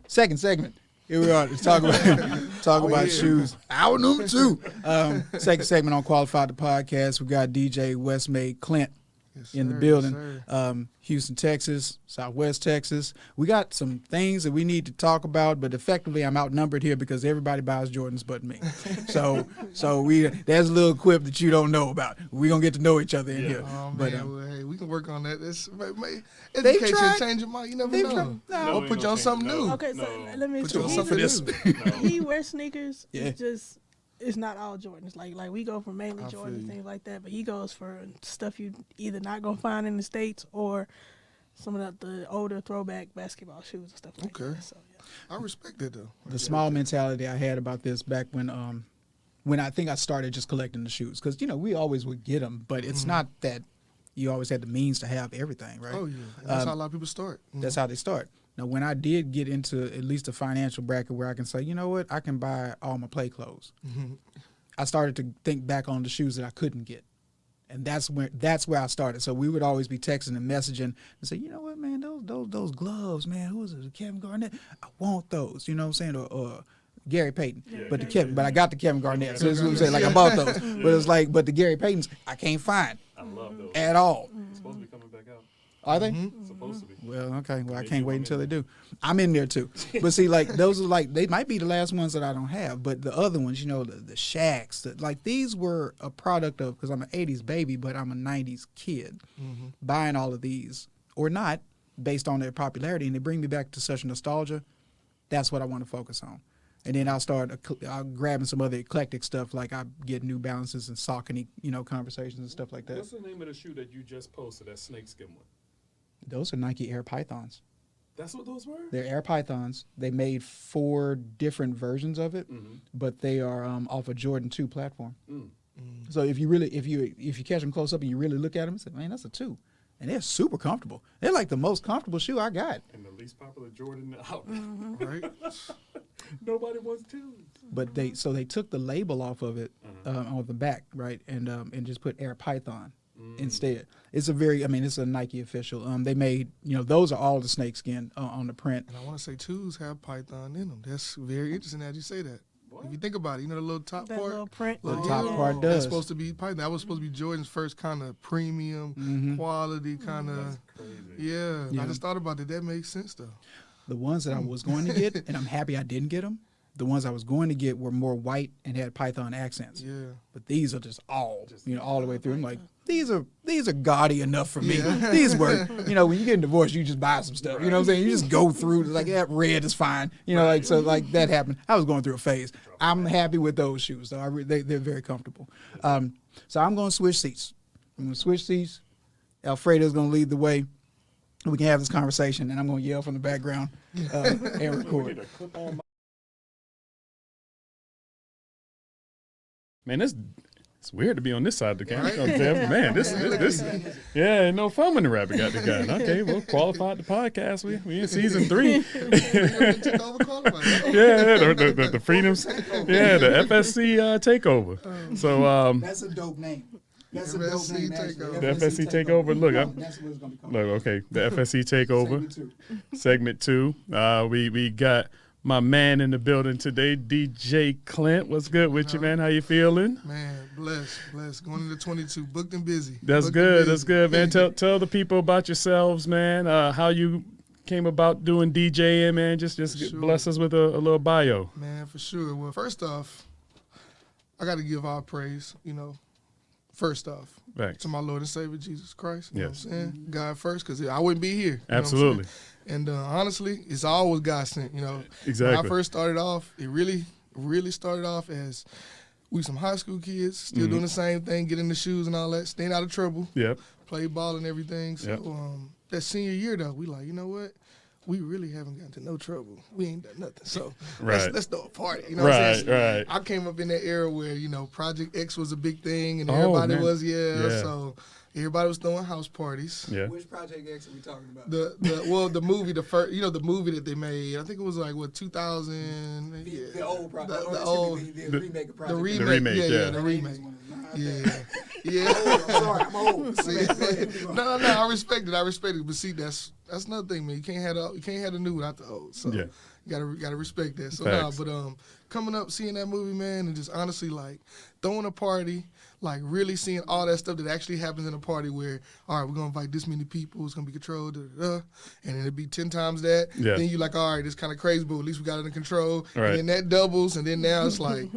Second segment. Here we are to talk about shoes. Hour number 2. Second segment on Qualified the Podcast. We got DJ Westmade Clint in the building. Houston, Texas, Southwest Texas. We got some things that we need to talk about, but effectively I'm outnumbered here because everybody buys Jordans but me. So there's a little quip that you don't know about. We're going to get to know each other in here. Oh, man. But, well, hey, we can work on that. Education change your mind. You never know. Or put you on something new. Okay, so let me Put you on something new. He wears sneakers. Yeah. It's not all Jordans. Like we go for mainly Jordans and things like that, but he goes for stuff you either not gonna find in the States or some of the older throwback basketball shoes and stuff like that. So, yeah. I respect it though. The small mentality I had about this back when I think I started just collecting the shoes, because we always would get them, but it's not that you always had the means to have everything, right? Oh yeah, and that's how a lot of people start. That's how they start. Now, when I did get into at least a financial bracket where I can say, you know what, I can buy all my play clothes, I started to think back on the shoes that I couldn't get. And that's where I started. So we would always be texting and messaging and say, you know what, man, those gloves, man, who is it, Kevin Garnett? I want those, you know what I'm saying? Or Gary Payton. Yeah, but I got the Kevin Garnett. So this is what I'm saying, like I bought those. But it's like, but the Gary Paytons, I can't find. I love those. At all. It's supposed to be coming back out. Are they? Supposed to be. Well, okay. Well, I can't wait until they do. I'm in there too. But see, like those are like, they might be the last ones that I don't have. But the other ones, the Shaqs, like these were a product of, because I'm an 80s baby, but I'm a 90s kid, buying all of these or not based on their popularity, and they bring me back to such nostalgia. That's what I want to focus on. And then I'll grabbing some other eclectic stuff, like I get New Balances and Saucony, conversations and stuff like that. What's the name of the shoe that you just posted, that snakeskin one? Those are Nike Air Pythons. That's what those were? They're Air Pythons. They made 4 different versions of it, but they are off a Jordan 2 platform. So if you catch them close up and you really look at them, you say, man, that's a 2. And they're super comfortable. They're like the most comfortable shoe I got. And the least popular Jordan out. Right? Nobody wants 2s. But they took the label off of it on the back, right, and just put Air Python instead. It's it's a Nike official. They made, those are all the snakeskin on the print. And I want to say 2s have Python in them. That's very interesting that you say that. What? If you think about it, the little top part. Little print. The top part does. That's supposed to be Python. That was supposed to be Jordan's first kind of premium quality kind of. Yeah. I just thought about it. That makes sense though. The ones that I was going to get, and I'm happy I didn't get them, the ones I was going to get were more white and had Python accents. Yeah. But these are just all the way through. I'm like, these are gaudy enough for me. These work. When you get divorced, you just buy some stuff. You know what I'm saying? You just go through, like, that red is fine. So that happened. I was going through a phase. I'm happy with those shoes, though. They're very comfortable. So I'm going to switch seats. Alfredo's going to lead the way. We can have this conversation, and I'm going to yell from the background and record. Man, it's weird to be on this side of the camera. Right? Man, this yeah, no fun when the rabbit got the gun. Okay, well, Qualified the Podcast. We in season 3. Yeah, the freedoms. Yeah, the FSC Takeover. So that's a dope name. That's a dope name. The FSC Takeover. Look, that's what it's gonna be called. Look, okay, the FSC Takeover. Segment 2. We got my man in the building today, DJ Clint. What's good with you, man? How you feeling? Man, blessed. Going into 22, booked and busy. That's good, man. Tell the people about yourselves, man. How you came about doing DJing, man. Just bless us with a little bio. Man, for sure. Well, first off, I got to give all praise, first off, to my Lord and Savior, Jesus Christ. You know what I'm saying? God first, because I wouldn't be here. Absolutely. And honestly, it's always God sent, Exactly. When I first started off, it really started off as we some high school kids, still doing the same thing, getting the shoes and all that, staying out of trouble. Yep. Play ball and everything. So that senior year, though, we like, you know what? We really haven't gotten to no trouble. We ain't done nothing. So let's throw a party. You know what I'm saying? Right. I came up in that era where, Project X was a big thing and everybody was, so everybody was throwing house parties. Yeah. Which Project X are we talking about? The movie, the first, the movie that they made. I think it was like 2000. The old Project. The remake of Project. The remake. Yeah. Yeah. I'm sorry, I'm old. No, I respect it. But see, that's another thing, man. You can't have the new without the old. So you gotta respect that. So coming up, seeing that movie, man, and just honestly like throwing a party, like really seeing all that stuff that actually happens in a party where, all right, we're gonna invite this many people, it's gonna be controlled, and then it'd be 10 times that. Yeah. Then you like, all right, it's kind of crazy, but at least we got it under control. Right. And then that doubles, and then now it's like,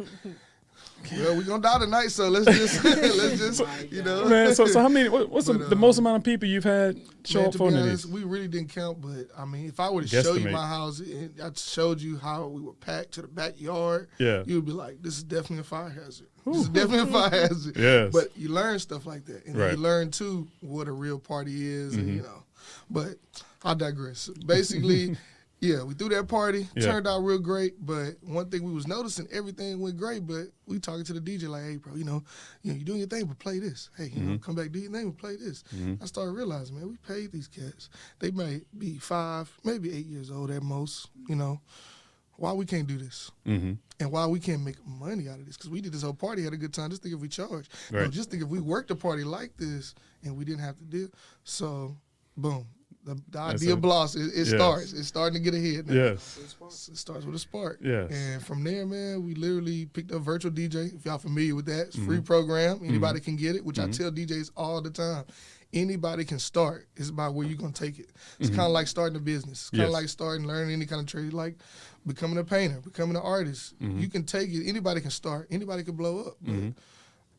well, we're gonna die tonight, so let's just you know. Man, so how many? What's the most amount of people you've had show up for these? We really didn't count, but I mean, if I were to show you my house, and I showed you how we were packed to the backyard, you'd be like, "This is definitely a fire hazard. This is definitely a fire hazard." Yes. But you learn stuff like that, and then you learn too what a real party is, and you know. But I digress. Basically. Yeah, we threw that party. Turned out real great, but one thing we was noticing, everything went great, but we talking to the DJ like, hey, bro, you know, you doing your thing, but play this. Hey, you know, come back, do your thing, but play this. I started realizing, man, we paid these cats. They may be 5, maybe 8 years old at most, you know. Why we can't do this? And why we can't make money out of this? Because we did this whole party, had a good time. Just think if we charged. Right. No, just think if we worked a party like this and we didn't have to do. So, boom. The idea blossoms. It starts. It's starting to get ahead now. Yes. It starts with a spark. Yes. And from there, man, we literally picked up virtual DJ. If y'all familiar with that, it's a free program. Anybody can get it, which I tell DJs all the time. Anybody can start. It's about where you're going to take it. It's kind of like starting a business. It's kind of like learning any kind of trade, like becoming a painter, becoming an artist. You can take it. Anybody can start. Anybody can blow up. But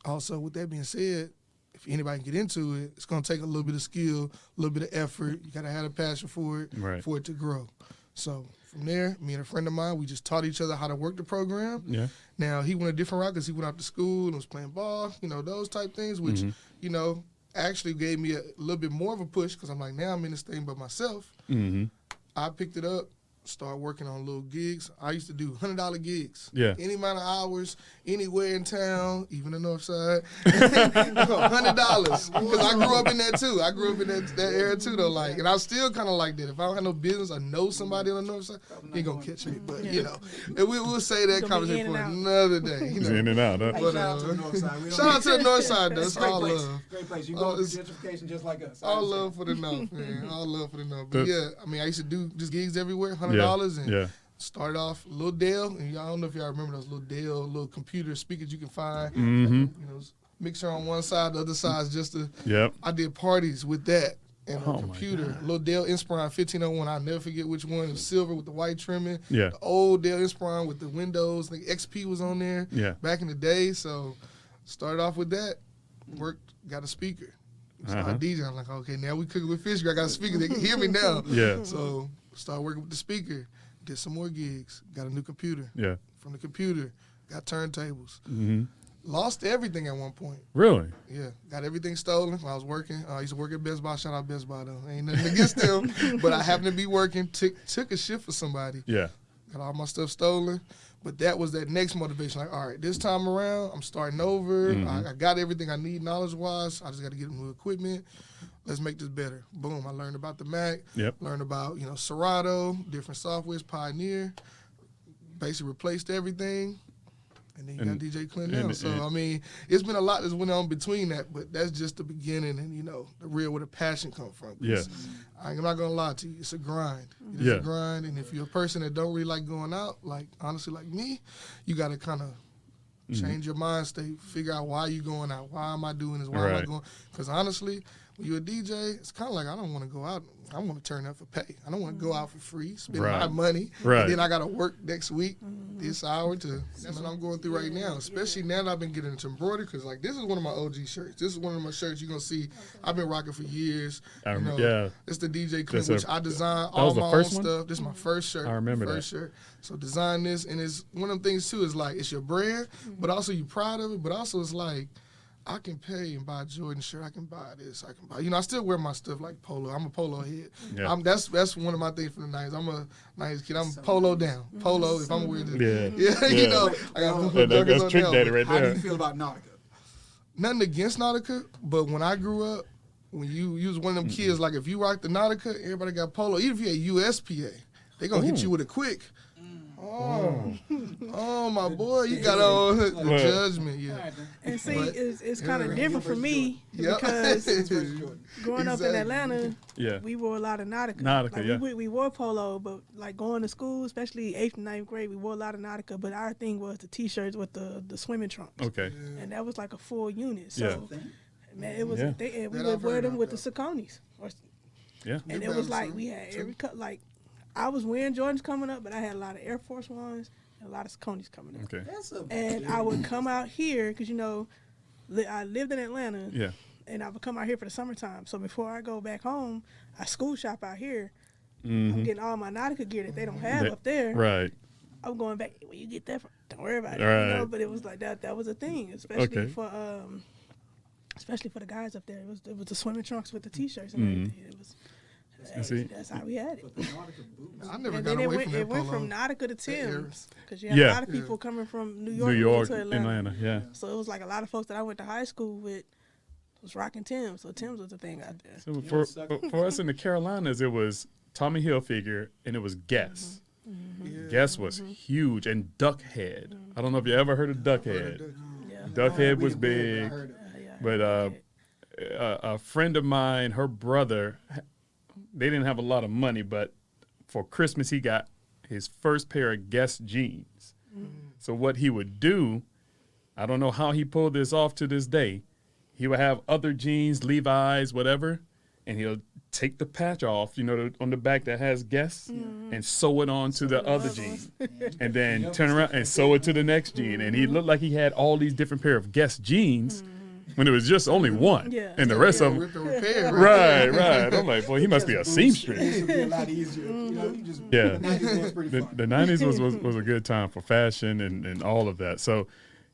also, with that being said, if anybody can get into it, it's going to take a little bit of skill, a little bit of effort. You got to have a passion for it, for it to grow. So from there, me and a friend of mine, we just taught each other how to work the program. Yeah. Now, he went a different route because he went out to school and was playing ball, you know, those type things, which, you know, actually gave me a little bit more of a push because I'm like, now I'm in this thing by myself. I picked it up. Start working on little gigs. I used to do $100 gigs. Yeah. Any amount of hours, anywhere in town, even the north side. $100. Because I grew up in that too. I grew up in that era too though. Like, and I still kind of like that. If I don't have no business, I know somebody on the north side, he ain't gonna catch me. But you know, and we'll say that conversation for another day. You know? In and out. Huh? Hey, shout out to the north side. Shout out to the north side though. It's all place. love. Great place. You go through gentrification just like us. All love for the north, man. All love for the north. But yeah, I mean, I used to do just gigs everywhere. $100 and started off Lil Dale, and I don't know if y'all remember those Lil Dale little computer speakers you can find. You know, mixer on one side, the other side's just a. I did parties with that and a computer. Lil Dale Inspiron 1501. I'll never forget which one. It was silver with the white trimming. The old Dale Inspiron with the windows. I think XP was on there. Back in the day. So started off with that. Worked, got a speaker. Started DJing. I'm like, okay, now we cooking with fish. I got a speaker. They can hear me now. So started working with the speaker. Did some more gigs. Got a new computer. From the computer, got turntables. Lost everything at one point. Really? Yeah. Got everything stolen while I was working. I used to work at Best Buy. Shout out Best Buy, though. Ain't nothing against them. But I happened to be working. Took a shift for somebody. Got all my stuff stolen. But that was that next motivation. Like, all right, this time around, I'm starting over. I got everything I need knowledge-wise. I just got to get new equipment. Let's make this better. Boom. I learned about the Mac. Learned about, Serato, different softwares, Pioneer. Basically replaced everything. And then you got DJ Clint now. So, I mean, it's been a lot that's went on between that, but that's just the beginning and, the real where the passion comes from. I'm not going to lie to you. It's a grind. It is a grind. And if you're a person that don't really like going out, like, honestly, like me, you got to kind of change your mind state, figure out why you going out. Why am I doing this? Why am I going? Because, honestly, when you're a DJ, it's kind of like I don't want to go out. I want to turn up for pay. I don't want to go out for free, spend my money, and then I got to work next week, this hour to. That's what I'm going through right now, especially now that I've been getting into embroidery because, like, this is one of my OG shirts. This is one of my shirts you're going to see. I've been rocking for years. It's the DJ Clint, which I designed all my own stuff. This is my first shirt. I remember that. First shirt. So design this, and it's one of them things, too, is like it's your brand, but also you're proud of it, but also it's like, I can pay and buy a Jordan shirt. I can buy this. I can buy. I still wear my stuff like polo. I'm a polo head. That's one of my things from the 90s. I'm a 90s kid. I'm polo down. Polo if I'm wearing this. I got that's Trick Daddy right there. How do you feel about Nautica? Nothing against Nautica, but when I grew up, when you was one of them kids, like if you rock the Nautica, everybody got polo. Even if you had USPA, they gonna hit you with a quick. Oh, my boy, you got on the judgment, yeah. And see, it's kind of different for me because growing up in Atlanta, we wore a lot of Nautica. Like, we wore polo, but like going to school, especially 8th and 9th grade, we wore a lot of Nautica. But our thing was the T-shirts with the swimming trunks. Okay. And that was like a full unit. So, man, it was. And we would wear them with the Sauconys. And it was like we had every cut. Like I was wearing Jordans coming up, but I had a lot of Air Force Ones. A lot of Sauconys coming up. Okay. And I would come out here because, I lived in Atlanta. Yeah. And I would come out here for the summertime. So before I go back home, I school shop out here. I'm getting all my Nautica gear that they don't have up there. Right. I'm going back. Where you get that from? Don't worry about it. Right. But it was like that. That was a thing, especially for the guys up there. It was the swimming trunks with the T-shirts and everything. It was. That's how we had it. I never and got then away from that it went polo. from Nautica to Tim's because you had a lot of people coming from New York to Atlanta. Yeah. So it was like a lot of folks that I went to high school with was rocking Tim's. So Tim's was the thing out there. So for us in the Carolinas, it was Tommy Hilfiger and it was Guess. Guess was huge, and Duckhead. I don't know if you ever heard of Duckhead. Duckhead was big, but a friend of mine, her brother, they didn't have a lot of money, but for Christmas he got his first pair of Guess jeans. So what he would do, I don't know how he pulled this off to this day, he would have other jeans, Levi's, whatever, and he'll take the patch off, on the back that has Guess, and sew it on to the other jean, and then turn around and sew it to the next jean. And he looked like he had all these different pair of Guess jeans when it was just only one, and the rest of them. Right. I'm like, boy, he must be a seamstress. It would be a lot easier. You just, Yeah. The 90s was pretty fun. The 90s was a good time for fashion and all of that. So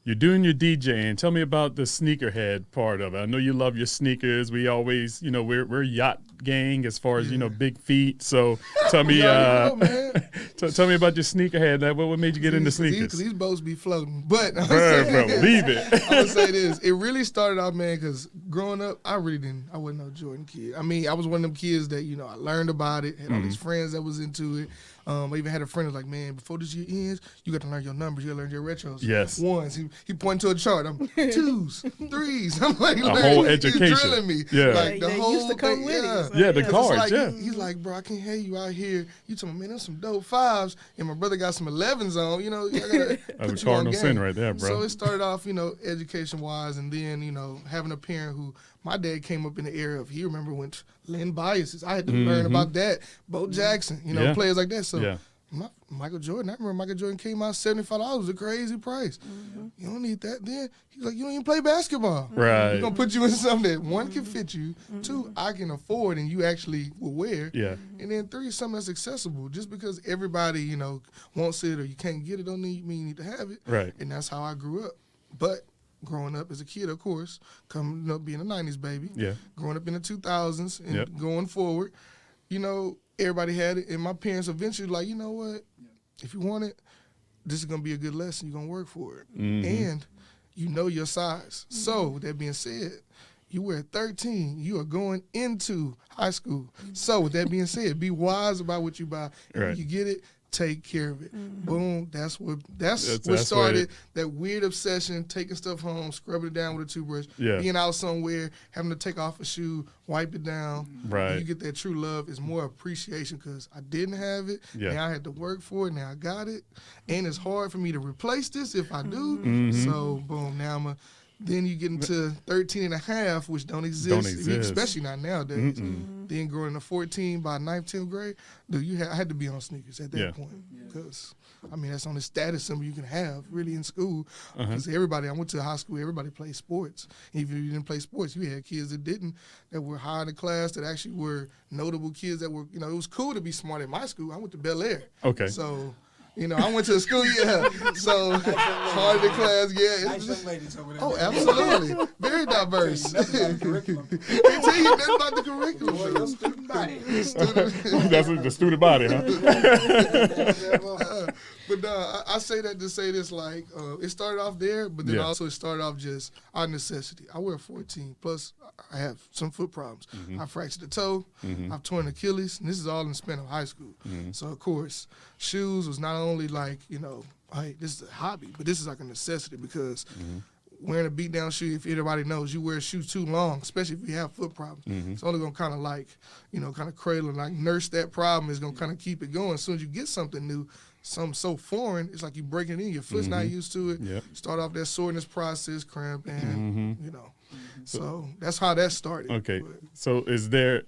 you're doing your DJing. Tell me about the sneakerhead part of it. I know you love your sneakers. We always, we're yacht gang as far as, big feet. So tell me tell me about your sneakerhead. What made you get into sneakers? Because these boats be floating. But leave it. I'm going to say this. It really started out, man, because growing up, I wasn't no Jordan kid. I mean, I was one of them kids that, I learned about it, had all these friends that was into it. I even had a friend who was like, man, before this year ends, you got to learn your numbers. You got to learn your retros. Yes. Ones. He pointed to a chart. I'm 2s, 3s. I'm like, a whole education. He's drilling me. Yeah. Like, the they whole used to come thing, with it. So, yeah, the cards, He's like, bro, I can't have you out here. You told me, man, there's some dope 5s, and my brother got some 11s on. I gotta That's a cardinal sin right there, bro. So it started off, education-wise, and then, having a parent who, my dad came up in the era of, he remember when Lynn Biases. I had to learn about that. Bo Jackson, players like that. So Michael Jordan, I remember Michael Jordan came out $75 was a crazy price. You don't need that then. He's like, you don't even play basketball. Right. We're going to put you in something that, 1, can fit you, 2, I can afford and you actually will wear. Yeah. And then 3, something that's accessible. Just because everybody, wants it or you can't get it, don't mean you need to have it. Right. And that's how I grew up. But growing up as a kid, of course, coming up being a 90s baby, growing up in the 2000s and going forward, everybody had it. And my parents eventually like, you know what? If you want it, this is going to be a good lesson. You're going to work for it. And you know your size. So with that being said, you were at 13. You are going into high school. So with that being said, be wise about what you buy. If you get it, take care of it. Boom. That's what started that weird obsession, taking stuff home, scrubbing it down with a toothbrush, being out somewhere, having to take off a shoe, wipe it down. Right. You get that true love. It's more appreciation because I didn't have it. Now I had to work for it. Now I got it. And it's hard for me to replace this if I do. So, boom, now then you get into 13 and a half, which don't exist. Especially not nowadays. Then growing to 14 by 9th, 10th grade, dude, I had to be on sneakers at that point. Because, that's on the status symbol you can have, really, in school. Because I went to high school, everybody played sports. Even if you didn't play sports, you had kids that didn't, that were high in the class, that actually were notable kids that were, it was cool to be smart at my school. I went to Bel Air. Okay. So... I went to a school, so hard in class, Nice young ladies over there. Oh, absolutely. Very diverse. They tell you nothing about the curriculum. Your student body. That's the student body, huh? But No, I say that to say this, like, it started off there, but then also it started off just our necessity. I wear 14, plus I have some foot problems. I fractured the toe, I've torn Achilles, and this is all in the span of high school. So, of course, shoes was not only like, you know, hey, this is a hobby, but this is like a necessity because wearing a beat-down shoe, if anybody knows, you wear a shoe too long, especially if you have foot problems, it's only going to kind of like, you know, kind of cradle and like nurse that problem. It's going to kind of keep it going. As soon as you get something new, something so foreign, it's like you break it in. Your foot's not used to it. Start off that soreness process, cramp, and, you know. So that's how that started. Okay. So is there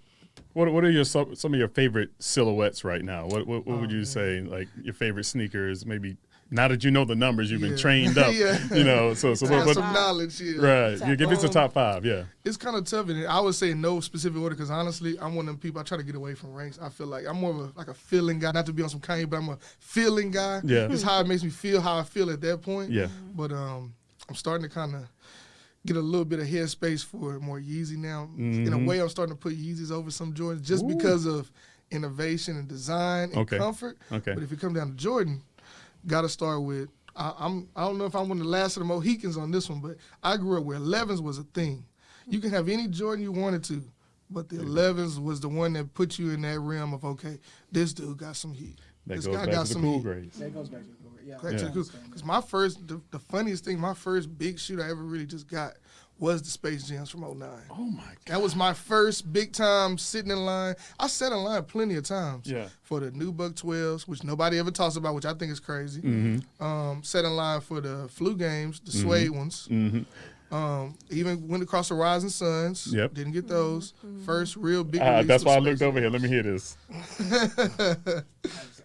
what are some of your favorite silhouettes right now? What would you say, like, your favorite sneakers, maybe? Now that you know the numbers, you've been trained up, you know. So what, some knowledge, right? You give me some top 5, It's kind of tough, and I would say no specific order because honestly, I'm one of them people. I try to get away from ranks. I feel like I'm more of a feeling guy, not to be on some Kanye, but I'm a feeling guy. Yeah, it's how it makes me feel, how I feel at that point. Yeah, but I'm starting to kind of get a little bit of headspace for more Yeezy now. In a way, I'm starting to put Yeezys over some Jordans just because of innovation and design and comfort. But if it comes down to Jordan, got to start with, I don't know if I'm one of the last of the Mohicans on this one, but I grew up where 11s was a thing. You can have any Jordan you wanted to, but the 11s was the one that put you in that realm of, okay, this dude got some heat. This guy got some heat. That goes back to the cool grades. Because my first, the funniest thing, my first big shoe I ever really just got was the Space Jams from 09. Oh, my God. That was my first big time sitting in line. I sat in line plenty of times for the new Buck 12s, which nobody ever talks about, which I think is crazy. Sat in line for the flu games, the suede ones. Even went across the Rising Suns. Didn't get those. First real big release. That's why I looked over here. Let me hear this.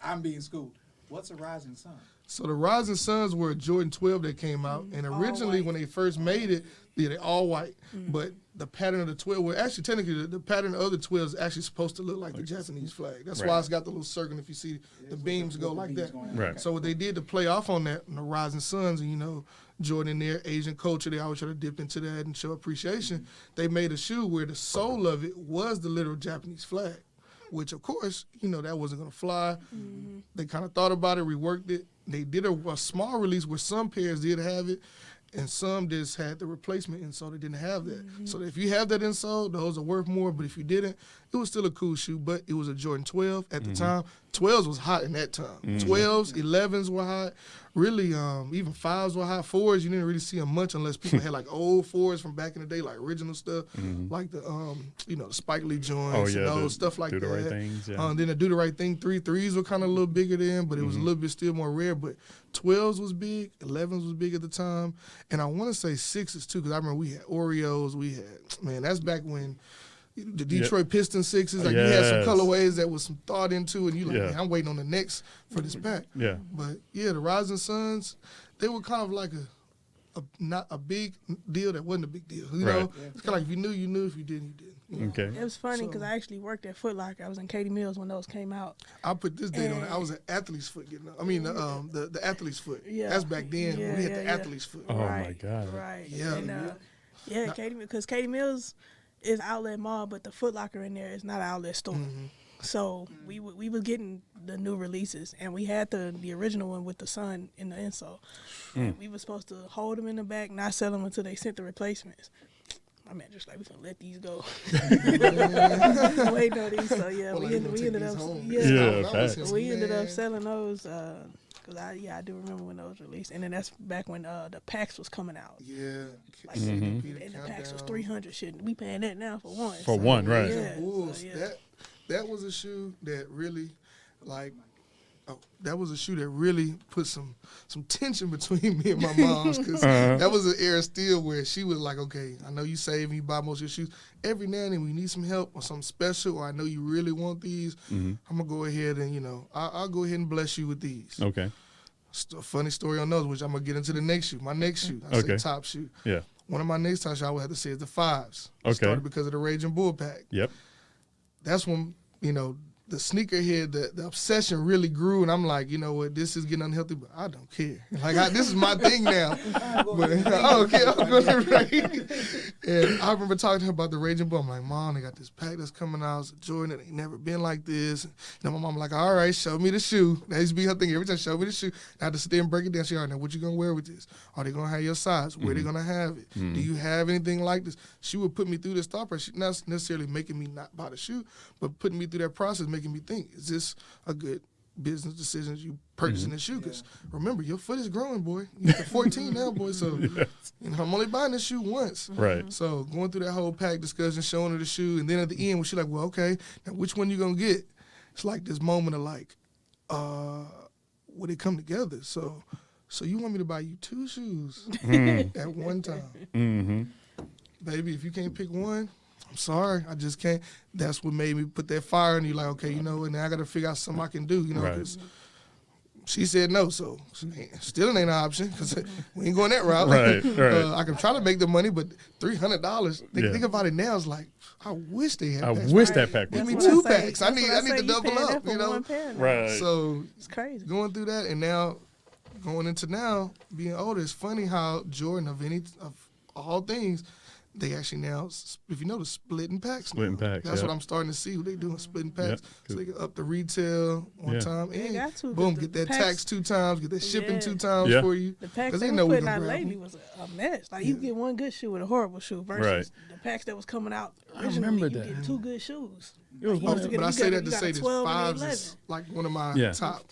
I'm being schooled. What's a Rising Sun? So the Rising Suns were a Jordan 12 that came out, and originally when they first made it, they're all white. But the pattern of the 12, well, actually technically the pattern of the 12 is actually supposed to look like the Japanese flag. That's why it's got the little circle. If you see the beams go like that. So what they did to play off on that, and the Rising Suns, and you know, Jordan in their Asian culture, they always try to dip into that and show appreciation. They made a shoe where the sole of it was the literal Japanese flag, which of course, you know, that wasn't gonna fly. They kind of thought about it, reworked it. They did a small release where some pairs did have it, and some just had the replacement insole. They didn't have that. So if you have that insole, those are worth more. But if you didn't, it was still a cool shoe. But it was a Jordan 12 at the time. 12s was hot in that time. 12s, 11s were hot. Really, even 5s were hot. 4s, you didn't really see them much unless people had like old 4s from back in the day, like original stuff, like the you know, the Spike Lee joints and those stuff like that. Do the right things. Then the Do the Right Thing 3s were kind of a little bigger then, but it was a little bit still more rare. But 12s was big, 11s was big at the time, and I want to say 6s too, because I remember we had Oreos, we had, man, that's back when the Detroit Pistons 6s, like you had some colorways that was some thought into, and you like, man, I'm waiting on the next for this pack. But yeah, the Rising Suns, they were kind of like not a big deal that wasn't a big deal. You know, it's kind of like if you knew, you knew. If you didn't, you didn't. You know? Okay. It was funny because I actually worked at Foot Locker. I was in Katie Mills when those came out. I put this date on it. I was at athlete's foot getting up. I mean, the athlete's foot. That's back then. We had the athlete's foot. Oh my God. Right. Yeah. And, Katie, because Katie Mills is outlet mall, but the Foot Locker in there is not an outlet store. So we was getting the new releases, and we had the original one with the sun in the insole. And we were supposed to hold them in the back, not sell them until they sent the replacements. My man just like, we gonna let these go. Waiting on these, so yeah, we ended up we ended up selling those. Cause I do remember when those released, and then that's back when the packs was coming out. Yeah, like, and the packs was 300 shit. We paying that now for one. For one, right? Yeah, that was a shoe that really, like, that was a shoe that really put some tension between me and my moms, because that was an era still where she was like, okay, I know you save me, you buy most of your shoes. Every now and then we need some help or something special, or I know you really want these, I'm going to go ahead and, you know, I'll go ahead and bless you with these. Okay. A funny story on those, which I'm going to get into the next shoe. My next shoe, I say top shoe. Yeah. One of my next top shoes I would have to say is the 5s. Okay. Started because of the Raging Bull pack. Yep. That's when, you know, the sneakerhead, the obsession really grew, and I'm like, you know what, this is getting unhealthy, but I don't care. Like, this is my thing now. But I don't care. I'm going right. And I remember talking to her about the Raging Bull. I'm like, Mom, they got this pack that's coming out. It's a Jordan. It ain't never been like this. And then my mom like, all right, show me the shoe. That used to be her thing every time, show me the shoe. I had to sit there and break it down. She, all right, now what you going to wear with this? Are they going to have your size? Where they going to have it? Do you have anything like this? She would put me through this thought process, not necessarily making me not buy the shoe, but putting me through that process, making me think, is this a good business decision you purchasing a shoe? Because remember, your foot is growing, boy. You're 14 now, boy, so you know, I'm only buying this shoe once. Right. So going through that whole pack discussion, showing her the shoe, and then at the end, when she's like, well, okay, now which one you going to get? It's like this moment of like, will they come together? So you want me to buy you 2 shoes at one time? Baby, if you can't pick one, I'm sorry, I just can't. That's what made me put that fire in you. Like, okay, you know what? Now I got to figure out something I can do. You know, because she said no, so still ain't an option because we ain't going that route. Right. I can try to make the money, but $300. Think about it now. It's like I wish they had. I wish that pack. Give me 2 packs. I need to double up. You know, right? So it's crazy going through that, and now going into now being older. It's funny how Jordan of all things. They actually now, if you notice, splitting packs. Splitting packs. That's what I'm starting to see. What they doing, splitting packs. So they can up the retail one time, and boom, get that tax 2 times, get that shipping 2 times for you. The packs they were putting out lately was a mess. Like you get one good shoe with a horrible shoe versus the packs that was coming out originally. I remember you get 2 good shoes. It was but I say that to say this 5s is like one of my top.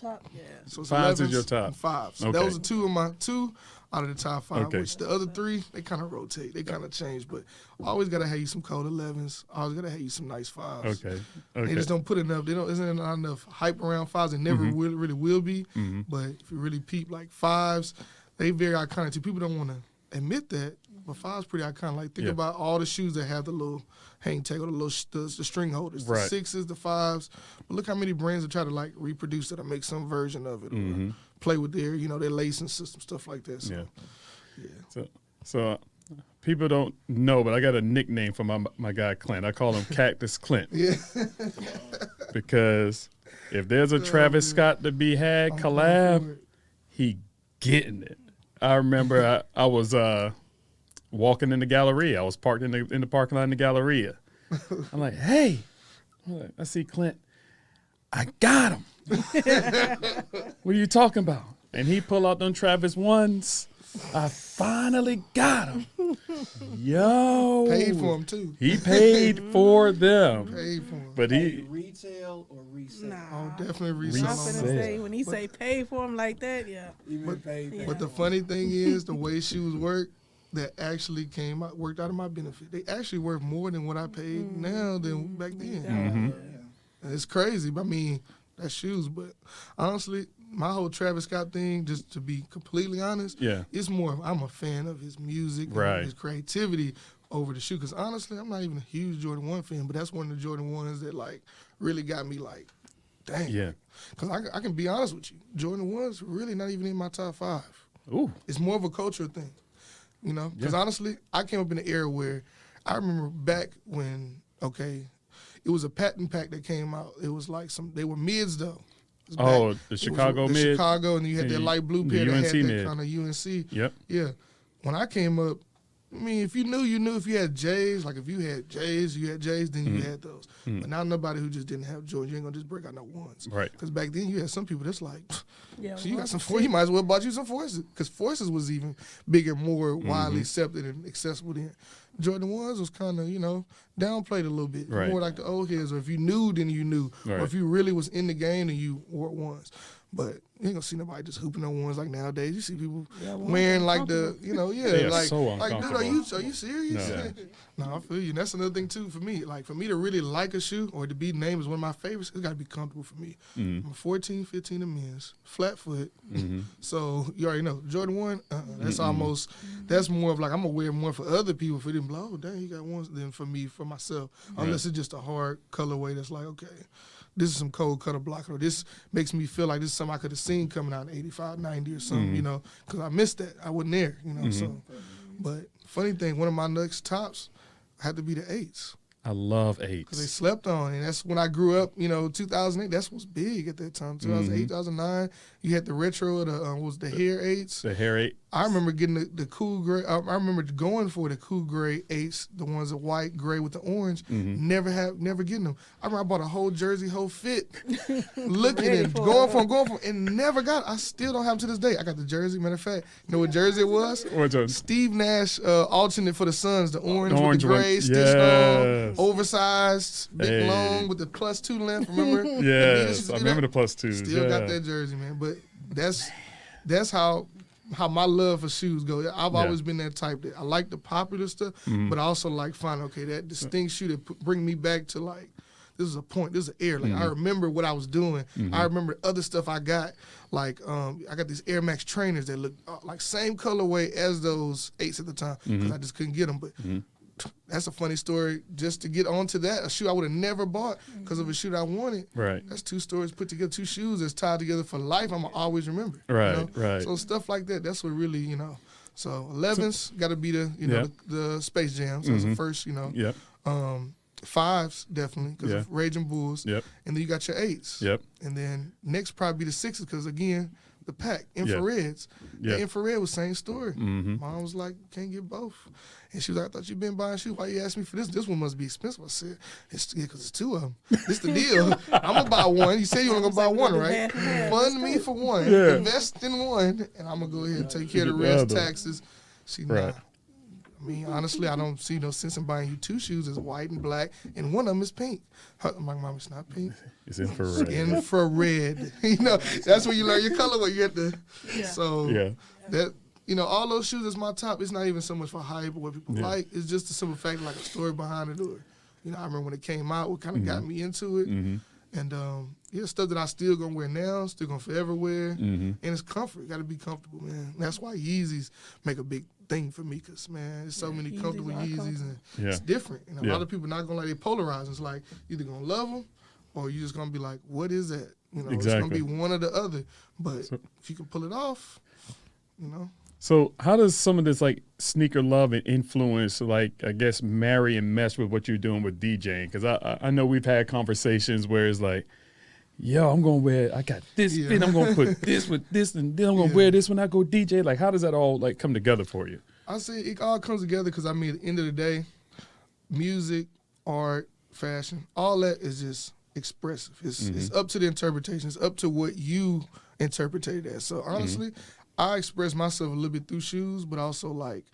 So 5s is your top. 5s. Okay. Those are 2 of my 2 out of the top 5, which the other 3, they kind of rotate. They kind of change, but always got to have you some cold 11s. Always got to have you some nice 5s. Okay. They just don't put enough. Isn't not enough hype around 5s. It never really will be. But if you really peep, like 5s, they very iconic too. People don't want to admit that, but 5's pretty iconic. Like think about all the shoes that have the little hang tag or the little the string holders. The 6s, the 5s. But look how many brands have tried to like reproduce it or make some version of it. Or play with their, their lacing system, stuff like that. So, So people don't know, but I got a nickname for my guy Clint. I call him Cactus Clint. Because if there's a Travis Scott to be had collab, he getting it. I remember I was walking in the Galleria. I was parked in the parking lot in the Galleria. I'm like, hey, I see Clint. I got him. What are you talking about? And he pull out them Travis ones. I finally got him. Yo. Paid for them too. He paid for them. Paid for them. But he retail or resale? Nah. Oh, definitely resale. I'm finna say, when he say pay for them like that, But the funny thing is, the way shoes work, that actually worked out of my benefit. They actually worth more than what I paid now than back then. It's crazy. I mean, that's shoes. But honestly, my whole Travis Scott thing, just to be completely honest, it's more of I'm a fan of his music and his creativity over the shoe. Because honestly, I'm not even a huge Jordan 1 fan, but that's one of the Jordan 1s that like really got me like, dang. Yeah. Because I can be honest with you, Jordan 1's really not even in my top 5. Ooh. It's more of a culture thing. Because honestly, I came up in an era where I remember back when, it was a patent pack that came out. It was like they were mids though. Oh, the Chicago mid. Chicago, and you had that light blue pair that had that kind of UNC. Yep. Yeah. When I came up, I mean, if you knew, you knew. If you had J's, like if you had J's, then you had those. But now nobody who just didn't have Jordan, you ain't gonna just break out no 1s. Right. Because back then you had some people that's like, so you got some Forces. You might as well bought you some Forces. Because Forces was even bigger, more widely accepted and accessible then. Jordan 1s was kind of, downplayed a little bit. Right. More like the old heads, or if you knew, then you knew. Right. Or if you really was in the game, then you wore 1s. But you ain't gonna see nobody just hooping on 1s like nowadays. You see people wearing like the, like, so like, dude, are you serious? No, I feel you. And that's another thing too for me. Like for me to really like a shoe or to be named as one of my favorites, it's gotta be comfortable for me. I'm 14, 15 in men's, flat foot. So you already know Jordan 1. That's more of like I'm gonna wear more for other people for them. Like, oh dang, you got 1s than for me for myself. Unless it's just a hard colorway that's like this is some cold color block, or this makes me feel like this is something I could have seen coming out in 85, 90 or something, because I missed that. I wasn't there, so. But funny thing, one of my next tops had to be the 8s. I love 8s. Because they slept on. And that's when I grew up, 2008. That's what's big at that time. 2008, 2009. You had the retro, the hair 8s. The hair 8. I remember getting the cool gray. I remember going for the cool gray 8s, the ones that white, gray with the orange. Never getting them. I remember I bought a whole jersey, whole fit, looking at it, going for them, and never got it. I still don't have them to this day. I got the jersey. Matter of fact, you know what jersey it was? Steve Nash alternate for the Suns, the orange with the gray stitched on, oversized, big long with the +2 length. Remember? Yes, I remember the +2s. Still got that jersey, man. But that's how my love for shoes go. I've always been that type that I like the popular stuff, but I also like finding, that distinct shoe that bring me back to like, this is a point, this is an air. Like I remember what I was doing. I remember other stuff I got. Like I got these Air Max trainers that look like same colorway as those 8s at the time because I just couldn't get them. But that's a funny story. Just to get onto that, a shoe I would have never bought because of a shoe that I wanted. Right. That's 2 stories put together, 2 shoes that's tied together for life. I'm going to always remember. Right, right. So stuff like that, that's what really, So 11s got to be the Space Jams. That's the first, 5s definitely because of Raging Bulls. Yep. And then you got your 8s. Yep. And then next probably be the 6s because, again, the pack, infrareds. The infrared was same story. Mom was like, can't get both. And she was like, I thought you'd been buying shoes. Why you asked me for this? This one must be expensive. I said, it's because it's 2 of them. This the deal. I'm going to buy one. You said you were going to buy one, right? Fund me for one. Invest in one. And I'm going to go ahead and take care of the rest, taxes. She, nah. I mean, honestly, I don't see no sense in buying you 2 shoes that's white and black, and one of them is pink. I'm like, Mom, it's not pink. It's infrared. Infrared. That's when you learn your colorway. You have to. So that. All those shoes is my top. It's not even so much for hype or what people like. It's just the simple fact, like a story behind it. Or, I remember when it came out, what kind of got me into it. And, stuff that I still going to wear now, still going to forever wear. And it's comfort. Got to be comfortable, man. And that's why Yeezys make a big thing for me because, man, there's so many comfortable Yeezys. And it's different. And a lot of people not going to like they polarize. It's like either going to love them or you're just going to be like, what is that? It's going to be one or the other. But if you can pull it off, So how does some of this like sneaker love and influence, like I guess, marry and mesh with what you're doing with DJing? Because I know we've had conversations where it's like, yo, I got this fit, I'm gonna put this with this, and then I'm gonna wear this when I go DJ. Like, how does that all like come together for you? I say it all comes together because at the end of the day, music, art, fashion, all that is just expressive. It's up to the interpretation. It's up to what you interpret it as. So honestly. I express myself a little bit through shoes, but also like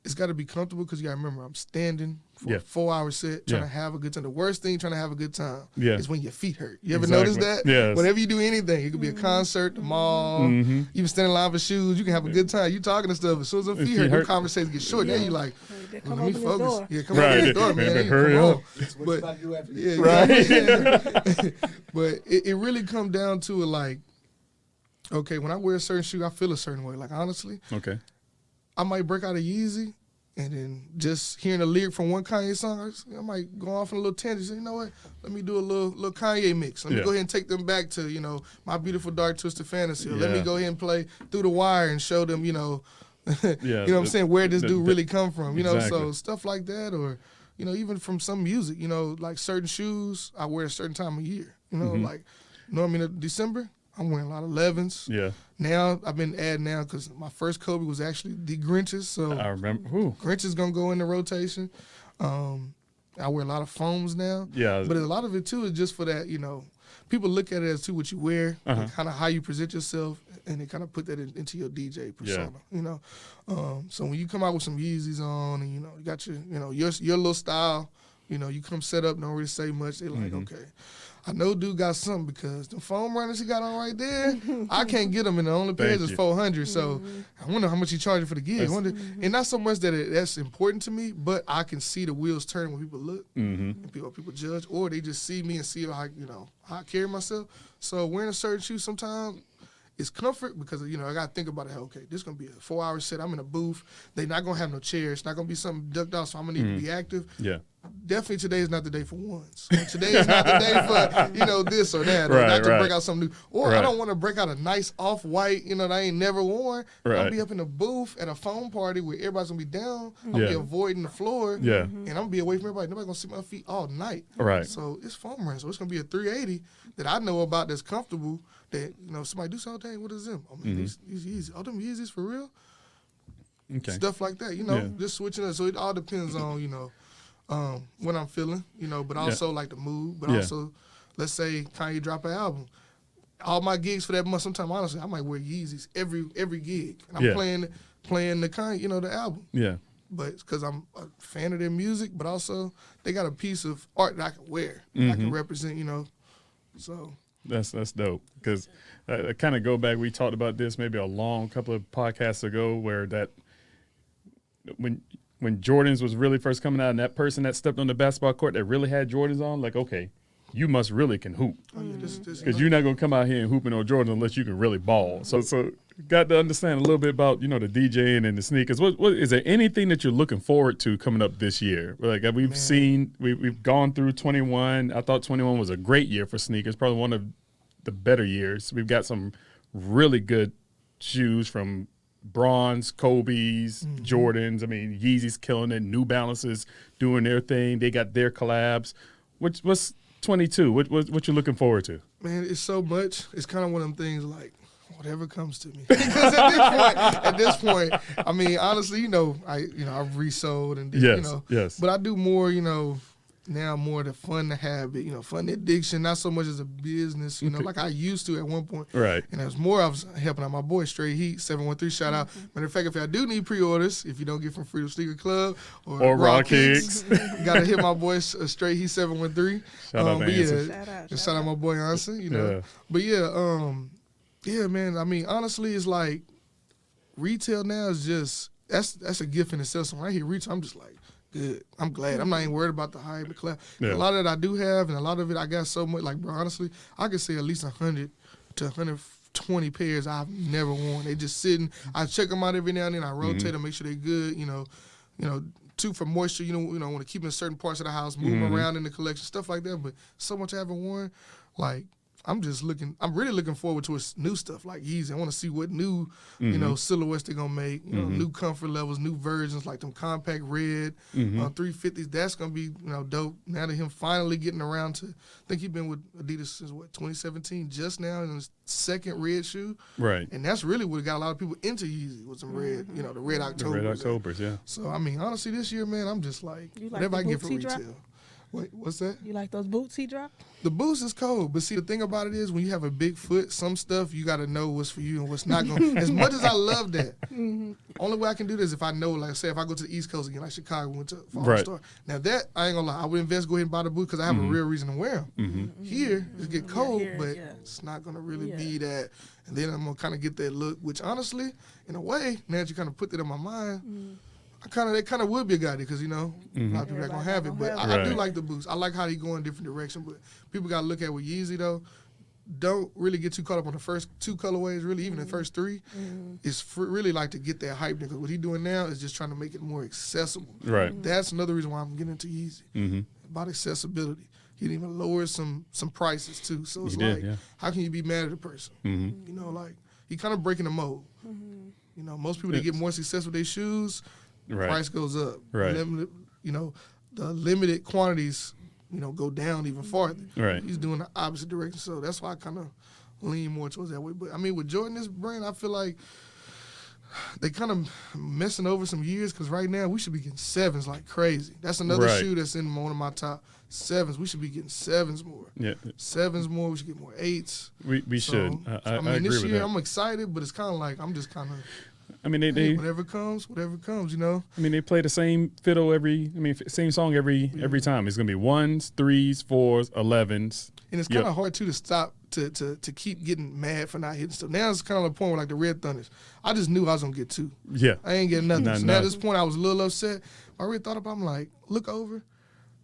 it's got to be comfortable because you got to remember I'm standing for a 4-hour set trying to have a good time. The worst thing trying to have a good time is when your feet hurt. You ever notice that? Yes. Whenever you do anything, it could be a concert, the mall, even standing in line for shoes, you can have a good time. You talking and stuff. As soon as the feet hurt, your conversation gets short. Then you like, let me focus. Yeah, come on the door, man. Hurry up. But, but it really comes down to it like, okay, when I wear a certain shoe, I feel a certain way. Like, honestly, I might break out a Yeezy, and then just hearing a lyric from one Kanye song, I might go off on a little tangent. Say, you know what? Let me do a little Kanye mix. Let me go ahead and take them back to, My Beautiful Dark Twisted Fantasy. Or let me go ahead and play Through the Wire and show them, you know what I'm saying, where this dude really come from. So stuff like that, or even from some music. Like certain shoes, I wear a certain time of year. Like normally in December. I'm wearing a lot of 11s. Yeah. Now, I've been adding now because my first Kobe was actually the Grinches. So I remember. Grinch is going to go in the rotation. I wear a lot of foams now. Yeah. But a lot of it, too, is just for that, people look at it as, too, what you wear, and kind of how you present yourself, and they kind of put that into your DJ persona, So when you come out with some Yeezys on and, you got your, your little style, you come set up, don't really say much. They're like, okay. I know dude got something because the foam runners he got on right there, I can't get them, and the only pairs is $400. So I wonder how much he charging for the gig. And not so much that that's important to me, but I can see the wheels turning when people look and people judge, or they just see me and see how I carry myself. So wearing a certain shoe sometimes it's comfort because I got to think about it. Okay, this is gonna be a 4-hour set. I'm in a booth. They're not gonna have no chairs. It's not gonna be something ducked out. So I'm gonna need to be active. Yeah. definitely today is not the day for ones. Today is not the day for, this or that. Or not to break out something new. Or I don't want to break out a nice off-white, that I ain't never worn. I'll be up in the booth at a phone party where everybody's going to be down. I'll be avoiding the floor. Yeah. And I'm going to be away from everybody. Nobody's going to see my feet all night. Right. So it's foam running. So it's going to be a 380 that I know about that's comfortable that, somebody do something, what is them? I mean, these Yeezys. Oh, them Yeezys for real? Okay. Stuff like that, just switching up. So it all depends on, what I'm feeling, but also like the mood, but also, let's say Kanye drop an album. All my gigs for that month, sometimes honestly, I might wear Yeezys every gig. And I'm playing the Kanye, the album. Yeah. But it's because I'm a fan of their music, but also they got a piece of art that I can wear. I can represent, so. That's dope. Because I kind of go back, we talked about this maybe a long couple of podcasts ago where that when Jordans was really first coming out and that person that stepped on the basketball court that really had Jordans on, like, okay, you must really can hoop. Because you're not going to come out here and hooping on Jordans unless you can really ball. So got to understand a little bit about, the DJing and the sneakers. What is there anything that you're looking forward to coming up this year? Like we've gone through 21. I thought 21 was a great year for sneakers, probably one of the better years. We've got some really good shoes from Bronze, Kobe's, Jordans. I mean, Yeezy's killing it. New Balances doing their thing. They got their collabs. What's 22? What you looking forward to? Man, it's so much. It's kind of one of them things like whatever comes to me. Because at this point, I mean, honestly, I've resold and yes. But I do more, now more the fun to habit, fun addiction, not so much as a business, like I used to at one point. Right. And it was more I was helping out my boy Straight Heat 713. Shout out. Matter of fact, if I do need pre-orders, if you don't get from Freedom Sneaker Club or Raw Kicks, you gotta hit my boy Straight Heat 713. Shout out to Anson. Shout out my boy Anson. Yeah. But yeah, man. I mean, honestly, it's like retail now is just that's a gift in itself. So when I hear retail, I'm just like, good. I'm glad. I'm not even worried about the hype, the clap. Yeah. A lot of it I do have, and a lot of it I got so much. Like, bro, honestly, I could say at least 100 to 120 pairs I've never worn. They just sitting. I check them out every now and then. I rotate them, make sure they're good. Too for moisture. Want to keep them in certain parts of the house, move them around in the collection, stuff like that. But so much I haven't worn, like. I'm really looking forward to new stuff like Yeezy. I want to see what new, silhouettes they're going to make, new comfort levels, new versions like them compact red, 350s. That's going to be, dope. Now that him finally getting around to, I think he's been with Adidas since, 2017, just now in his second red shoe. Right. And that's really what got a lot of people into Yeezy was some red, the Red Octobers. The Red Octobers, yeah. So, I mean, honestly, this year, man, I'm just like whatever I get for retail. Wait, what's that? You like those boots he dropped? The boots is cold, but see, the thing about it is when you have a big foot, some stuff you got to know what's for you and what's not going to. As much as I love that, only way I can do this if I know, like, say, if I go to the East Coast again, like Chicago, went to Fall Store. Now, that, I ain't going to lie, I would invest, go ahead and buy the boot because I have a real reason to wear them. Here, it's get cold, but it's not going to really be that. And then I'm going to kind of get that look, which honestly, in a way, now that you kind of put that in my mind, that kind of would be a guy because, a lot of people are going to have it. But I do like the boots. I like how they go in different directions. But people got to look at with Yeezy, though. Don't really get too caught up on the first two colorways, really, even the first three. It's really like to get that hype. Because what he's doing now is just trying to make it more accessible. Right. That's another reason why I'm getting into Yeezy. About accessibility. He even lowered some prices, too. So it's how can you be mad at a person? Like, he kind of breaking the mold. Most people, they get more success with their shoes. Price goes up. Right. The limited quantities, go down even farther. Right. He's doing the opposite direction. So that's why I kind of lean more towards that way. But, I mean, with Jordan, this brand, I feel like they kind of messing over some years because right now we should be getting 7s like crazy. That's another shoe that's in one of my top 7s. We should be getting 7s more. Yeah. 7s more. We should get more 8s. We should. I agree this year I'm excited, but it's kind of like I'm just kind of – I mean, they whatever comes, I mean, they play the same fiddle same song every time. It's gonna be 1s, 3s, 4s, 11s. And it's kind of hard too to stop to keep getting mad for not hitting stuff. Now it's kind of the point where like the Red Thunders, I just knew I was gonna get 2. Yeah, I ain't getting nothing. So now at this point, I was a little upset. I really thought about. I'm like, look over,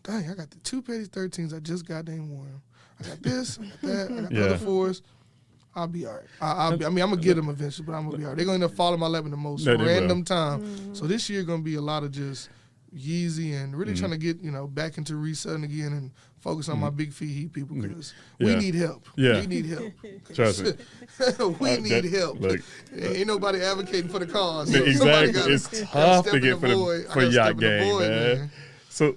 dang, I got the 2 Petty 13s. I just goddamn wore them. I got this, I got that, I got the other 4s. I'll be all right. I'm going to get them eventually, but I'm going to be all right. They're going to end up falling in my lap in the most random time. So this year going to be a lot of just, Yeezy and really trying to get, back into reselling again and focus on my big feet heat people because we need help. Yeah. We need help. Trust me. We need help. Look, ain't nobody advocating for the cause. So exactly. It's tough to get for yacht gang, man. So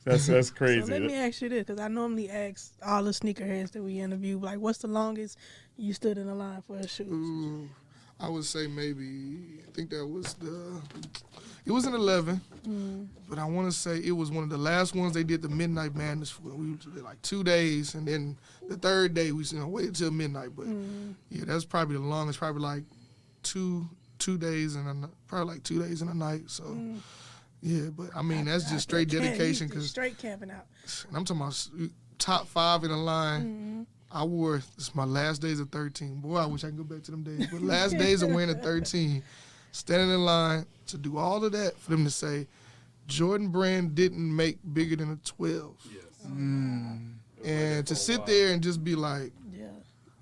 that's crazy. So let me ask you this, because I normally ask all the sneakerheads that we interview, like, what's the longest you stood in a line for a shoes? Ooh, I would say I think that was it was an 11, but I want to say it was one of the last ones they did the Midnight Madness for. We did like 2 days, and then the third day we waited till midnight. But yeah, that's probably the longest, probably like two days and probably like 2 days and a night. So yeah, but I mean that's just straight dedication because straight camping out. And I'm talking about top 5 in a line. I wore, this is my last days of 13. Boy, I wish I could go back to them days. But last days of wearing a 13, standing in line to do all of that for them to say, Jordan Brand didn't make bigger than a 12. Yes. And to sit there and just be like,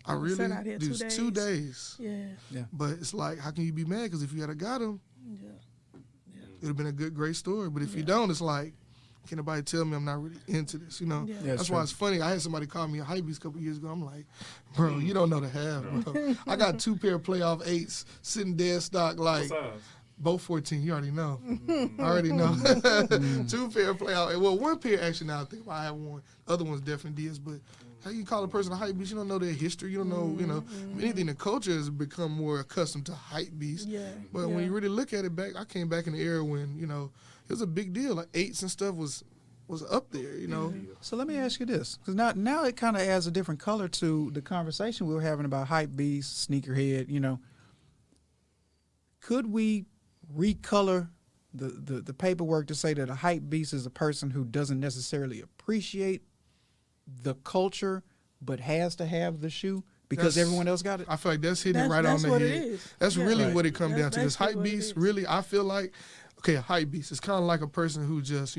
I really, do 2 days. Yeah. But it's like, how can you be mad? Because if you had got him, it would have been a great story. But if you don't, it's like, can't nobody tell me I'm not really into this, That's why it's funny. I had somebody call me a hypebeast a couple years ago. I'm like, bro, you don't know the half, bro. I got 2 pair of playoff 8s sitting dead stock like both 14. You already know. I already know. 2 pair of playoff. Well, 1 pair actually now I think I have one. The other one's definitely Diaz, but how you call a person a hype beast? You don't know their history. You don't know, anything. The culture has become more accustomed to hype beasts. But when you really look at it back, I came back in the era when, it was a big deal. Like 8s and stuff was up there, So let me ask you this, because now it kind of adds a different color to the conversation we were having about hype beast, sneakerhead. Could we recolor the paperwork to say that a hype beast is a person who doesn't necessarily appreciate the culture but has to have the shoe because everyone else got it? I feel like that's hitting right on the head. It is. That's really what it comes down to. This hype beast, really, I feel like, a hype beast. It's kind of like a person who just,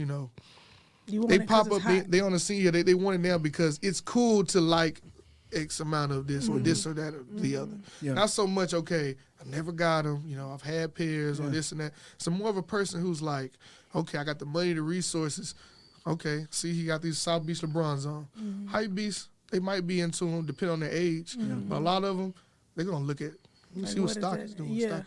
they pop up, they on the scene here, they want it now because it's cool to like X amount of this or this or that or the other. Yeah. Not so much, I never got them, I've had pairs or this and that. So more of a person who's like, I got the money, the resources. See, he got these South Beach LeBrons on. Hype beasts, they might be into them depending on their age, but a lot of them, they're going to look at, see what stock is doing. Yeah.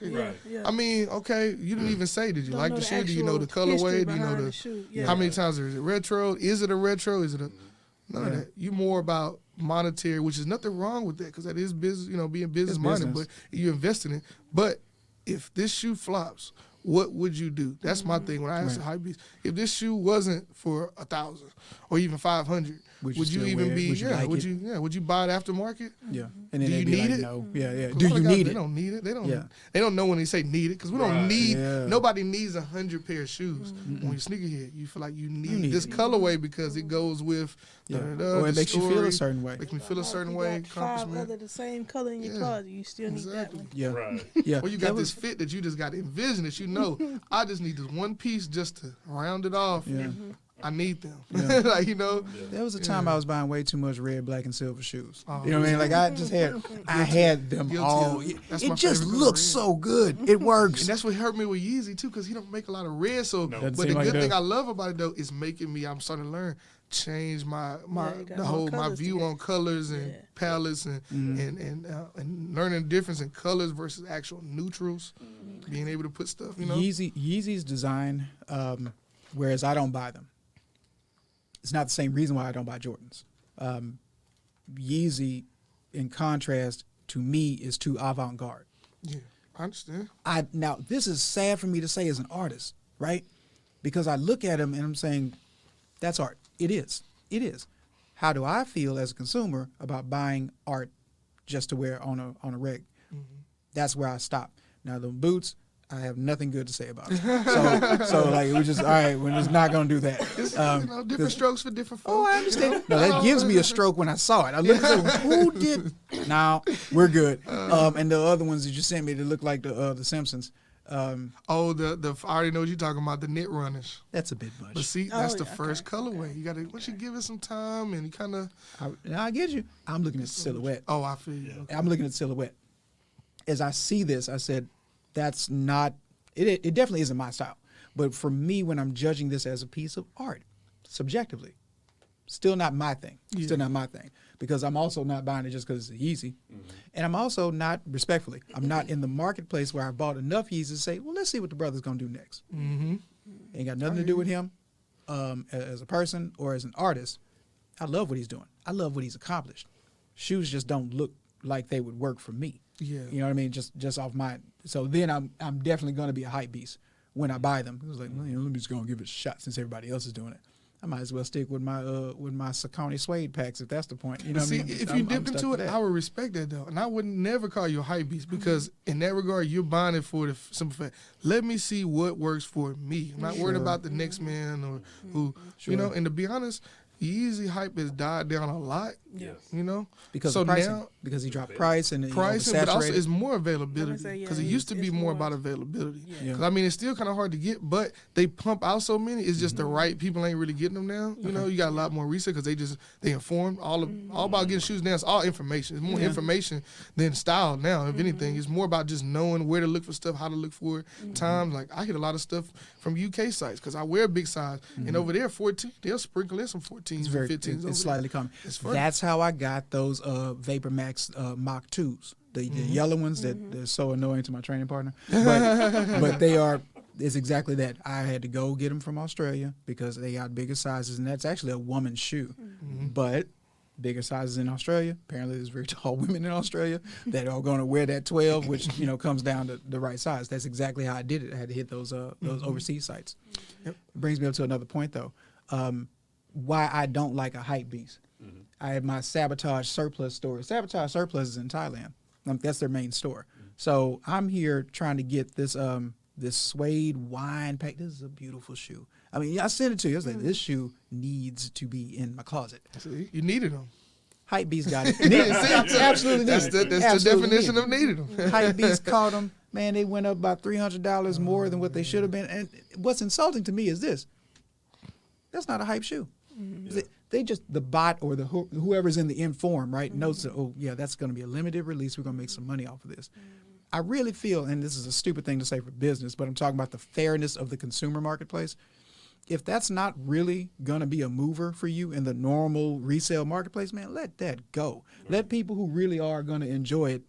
I mean, you didn't even say, did you like the shoe? Do you know the colorway? Do you know the how many times is it retro? Is it a retro? Is it a none of that? You more about monetary, which is nothing wrong with that because that is business, being business minded, but you invest in it. But if this shoe flops, what would you do? That's my thing when I ask the hype beast. If this shoe wasn't for 1,000 or even 500, would you even be? Would you buy it aftermarket? Yeah. And then do you need it? No. Yeah. Do you need it? They don't need it. They don't. They don't know when they say need it because we don't need. Nobody needs 100 pair of shoes. When you're sneakerhead, you feel like you need this colorway because it goes with. Or it makes you feel a certain way. Makes me feel a certain way. 5 other the same color in your closet, you still need that one. Yeah. Right. Yeah. Or you got this fit that you just got to envision that I just need this one piece just to round it off. Yeah. I need them. Yeah. There was a time I was buying way too much red, black, and silver shoes. You know what I mean? Like I had them all. It just looks so good. It works. And that's what hurt me with Yeezy too, because he don't make a lot of red. So, but the good thing I love about it though is making me. I'm starting to learn. Change my view on colors and palettes and learning the difference in colors versus actual neutrals. Being able to put stuff, Yeezy's design, whereas I don't buy them. It's not the same reason why I don't buy Jordans. Yeezy, in contrast to me, is too avant-garde. Yeah, I understand. Now this is sad for me to say as an artist, right? Because I look at him and I'm saying, that's art. It is. It is. How do I feel as a consumer about buying art just to wear on a reg? That's where I stop. Now the boots, I have nothing good to say about it. So like we just all right. We're just not gonna do that. Different strokes for different folks. Oh, I understand. No, that gives me a stroke when I saw it. I looked at it, who did? Now we're good. And the other ones that you sent me, they look like the Simpsons. I already know what you're talking about, the knit runners. That's a bit much. But see, that's the first colorway. You gotta once you give it some time and you kind of. I get you. I'm looking at the silhouette. Oh, I feel you. Okay. I'm looking at the silhouette. As I see this, I said, that's not. It definitely isn't my style. But for me, when I'm judging this as a piece of art, subjectively, still not my thing. Yeah. Still not my thing. Because I'm also not buying it just because it's Yeezy. And I'm also not, respectfully, I'm not in the marketplace where I bought enough Yeezys to say, well, let's see what the brother's going to do next. Ain't got nothing to do with him as a person or as an artist. I love what he's doing. I love what he's accomplished. Shoes just don't look like they would work for me. Yeah. You know what I mean? Just off my, so then I'm definitely going to be a hype beast when I buy them. It was like, well, let me just go and give it a shot since everybody else is doing it. I might as well stick with my Saucony suede packs if that's the point. You know what I mean? If you dipped into it, I would respect that though, and I would never call you a hype beast because in that regard, you're buying it for the simple fact. Let me see what works for me. I'm not worried about the next man or who. You know, and to be honest, Yeezy hype has died down a lot. Yes. You know, because of pricing. Now, because he dropped pricing, but also it's more availability. Because it used to be more about availability. Because I mean, it's still kind of hard to get, but they pump out so many. It's just the right people ain't really getting them now. You know, you got a lot more research because they informed all about getting shoes now. It's all information. It's more information than style now. If anything, it's more about just knowing where to look for stuff, how to look for it. Times like I get a lot of stuff from UK sites because I wear big size, and over there 14, they'll sprinkle in some 14s, 15s. It's slightly common. That's how I got those Vapor Max Mach 2s, the yellow ones that they're so annoying to my training partner. But they are, it's exactly that. I had to go get them from Australia because they got bigger sizes, and that's actually a woman's shoe. But bigger sizes in Australia. Apparently there's very tall women in Australia that are going to wear that 12, which, comes down to the right size. That's exactly how I did it. I had to hit those overseas sites. It brings me up to another point, though. Why I don't like a hype beast. I have my Sabotage Surplus store. Sabotage Surplus is in Thailand. That's their main store. So I'm here trying to get this this suede wine pack. This is a beautiful shoe. I mean, I sent it to you. I was like, this shoe needs to be in my closet. See, you needed them. Hype beast got it. Absolutely needed. That's the definition of needed them. Hype beast caught them. Man, they went up about $300 more than what they should have been. And what's insulting to me is this. That's not a hype shoe. They just, the bot or the whoever's in the inform, right, knows that, oh, yeah, that's going to be a limited release. We're going to make some money off of this. I really feel, and this is a stupid thing to say for business, but I'm talking about the fairness of the consumer marketplace. If that's not really going to be a mover for you in the normal resale marketplace, man, let that go. Let people who really are going to enjoy it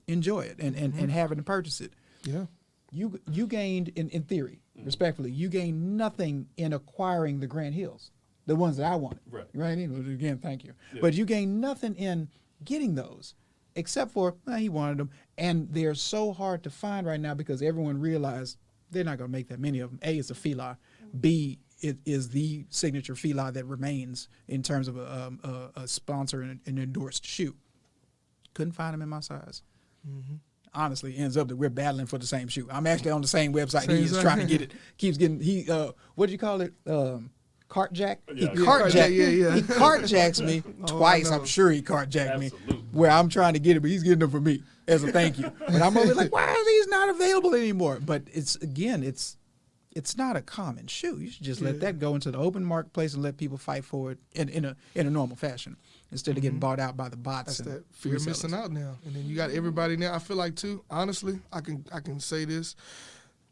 and have it and purchase it. Yeah. You gained, in theory, respectfully, you gained nothing in acquiring the Grant Hills. The ones that I wanted. Right. Again, thank you. Yeah. But you gain nothing in getting those, except for he wanted them. And they're so hard to find right now because everyone realized they're not going to make that many of them. A, it's a fila. B, it is the signature fila that remains in terms of a sponsor and an endorsed shoe. Couldn't find them in my size. Honestly, ends up that we're battling for the same shoe. I'm actually on the same website. He is trying to get it. Keeps getting, what do you call it? Cartjack? He cartjacks me twice. I'm sure he cartjacked me where I'm trying to get it, but he's getting them for me as a thank you. And I'm always like, why are these not available anymore? But it's not a common shoe. You should just let that go into the open marketplace and let people fight for it in a normal fashion instead of getting bought out by the bots. That's that fear of missing out now. And then you got everybody now. I feel like too, honestly, I can say this.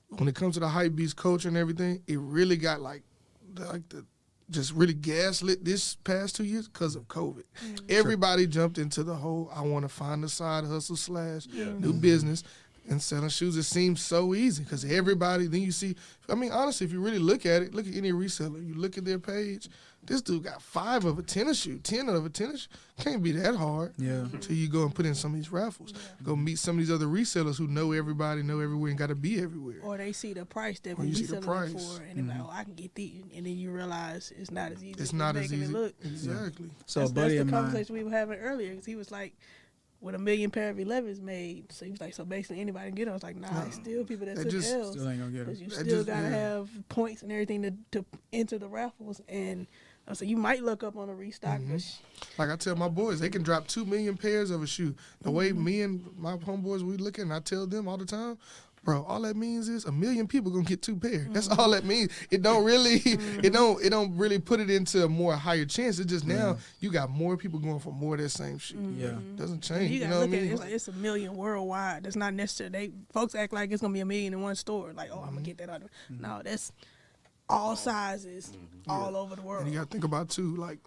When it comes to the hype beast culture and everything, it really got just really gaslit this past 2 years because of COVID. Everybody jumped into the whole, I want to find a side hustle / new business and selling shoes. It seems so easy because everybody, then you see, I mean, honestly, if you really look at it, look at any reseller, you look at their page, this dude got 5 of a tennis shoe, 10 of a tennis shoe. Can't be that hard until you go and put in some of these raffles. Go meet some of these other resellers who know everybody, know everywhere, and got to be everywhere. Or they see the price that we selling it for, and they're like, oh, I can get these. And then you realize it's not as easy as making it look. Exactly. So that's the conversation we were having earlier, because he was like, with 1 million pair of 11s made, so he was like, so basically anybody can get them. I was like, nah, it's still people that took L's. Still ain't gonna get them. Because you still got to have points and everything to enter the raffles. And so you might look up on a restock. But like I tell my boys, they can drop 2 million pairs of a shoe. The way me and my homeboys, we look at it, and I tell them all the time, bro, all that means is 1 million people gonna get 2 pairs. That's all that means. It don't really, it don't really put it into a more higher chance. It's just now you got more people going for more of that same shoe. Doesn't change. You know what I mean? It's like it's 1 million worldwide. That's not necessary. Folks act like it's gonna be 1 million in one store. Like, oh, I'm gonna get that out. No, all sizes, all over the world. And you got to think about too, like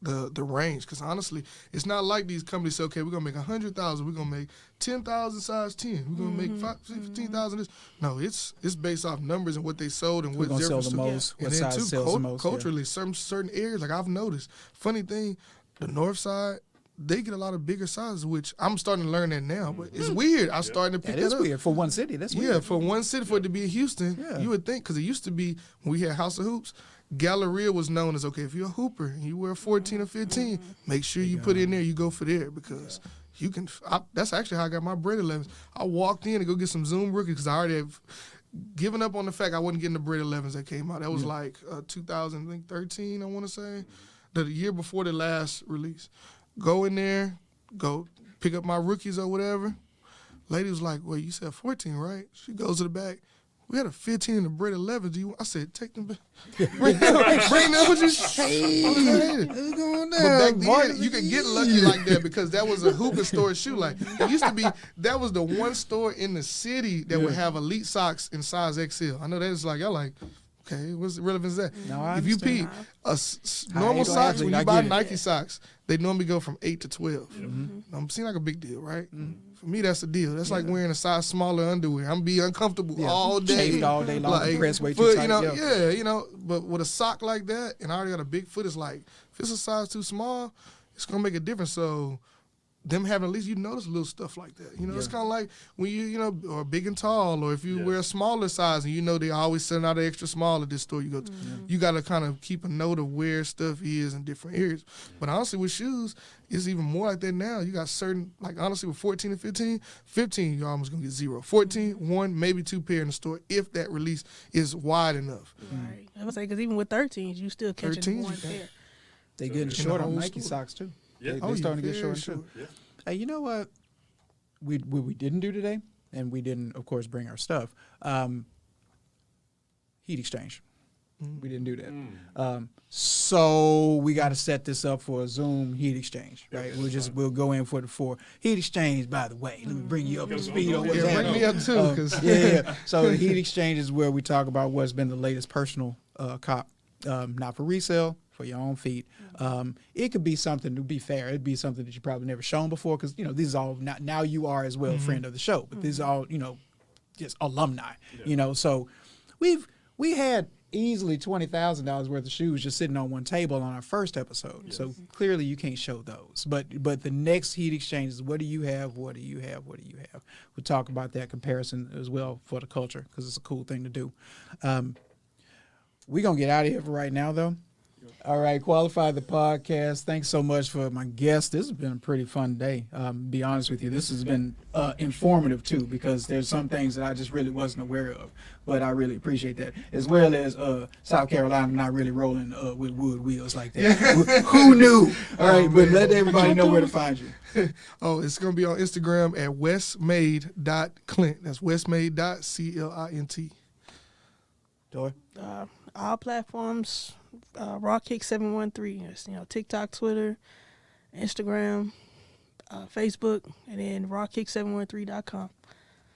the range, because honestly, it's not like these companies say, okay, we're gonna make 100,000, we're gonna make 10,000 size 10, we're gonna make 15,000. This no, it's based off numbers and what they sold and what gonna they're sell the most, and what then size too, sells the most. Culturally, certain areas, like I've noticed. Funny thing, the north side, they get a lot of bigger sizes, which I'm starting to learn that now. But it's weird. I'm starting to pick that up. That is weird for one city. That's weird. Yeah, for one city, for it to be in Houston, you would think, because it used to be when we had House of Hoops, Galleria was known as, okay, if you're a hooper and you wear 14 or 15, make sure you put it in there, you go for there, because you can. That's actually how I got my bread 11s. I walked in to go get some Zoom rookies because I already have given up on the fact I wasn't getting the bread 11s that came out. That was like 2013, I want to say, the year before the last release. Go in there, go pick up my rookies or whatever. Lady was like, well, you said 14, right? She goes to the back. We had a 15 and a bread 11. I said, take them back. Bring them what you say. What's going on? But back then, you could get lucky like that because that was a hooping store shoe. Like, it used to be, that was the one store in the city that would have elite socks in size XL. I know that is like, y'all like, okay, what's the relevance of that? No, if you peep, normal socks, when you buy Nike socks, they normally go from 8 to 12. Seems like a big deal, right? For me, that's the deal. That's like wearing a size smaller underwear. I'm be uncomfortable all day. Shaved all day long, like, pressed way too tight. You know, but with a sock like that, and I already got a big foot, it's like, if it's a size too small, it's going to make a difference. So them having at least, you notice little stuff like that. You know, it's kind of like when you know, or big and tall, or if you wear a smaller size and you know they always send out an extra small at this store you go to. You got to kind of keep a note of where stuff is in different areas. But honestly, with shoes, it's even more like that now. You got certain, like honestly, with 14 and 15, you're almost going to get 0. 14, 1, maybe 2 pair in the store if that release is wide enough. Right. I would say, because even with 13s, you still catching 1 pair. They getting short on Nike socks, too. Yeah. They're starting to get short, too. Yeah. Hey, you know what we didn't do today, and we didn't, of course, bring our stuff, heat exchange. We didn't do that. So we got to set this up for a Zoom heat exchange, right? We'll go in for the 4. Heat exchange, by the way, let me bring you up to speed on what's happening. Bring me up, too. So the heat exchange is where we talk about what's been the latest personal cop, not for resale, for your own feet. It could be something, to be fair, it'd be something that you probably never shown before, because, you know, these are all, now you are as well a friend of the show, but these are all, you know, just alumni, you know. So we had easily $20,000 worth of shoes just sitting on one table on our first episode. Yes. So clearly you can't show those. But the next heat exchange is, what do you have? What do you have? What do you have? We'll talk about that comparison as well for the culture, because it's a cool thing to do. We're going to get out of here for right now, though. All right, Qualify the Podcast. Thanks so much for my guest. This has been a pretty fun day. Be honest with you, this has been informative too, because there's some things that I just really wasn't aware of, but I really appreciate that, as well as South Carolina not really rolling with wood wheels like that. Who knew? All right, but let everybody know where to find you. It's going to be on Instagram at westmade.clint. That's westmade.CLINT. Toye? All platforms. Rawkick713. It's, you know, TikTok, Twitter, Instagram, Facebook, and then rawkick713.com.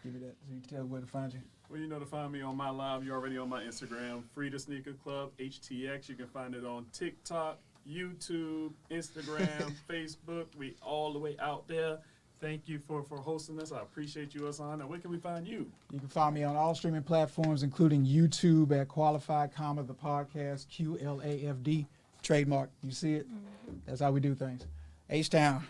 Give me that so you can tell where to find you. Well, you know to find me on my live. You're already on my Instagram, Free the Sneaker Club, HTX. You can find it on TikTok, YouTube, Instagram, Facebook. We all the way out there. Thank you for hosting us. I appreciate you, Hassan. And where can we find you? You can find me on all streaming platforms, including YouTube at Qualified, the podcast, QLAFD, trademark. You see it? That's how we do things. H-Town.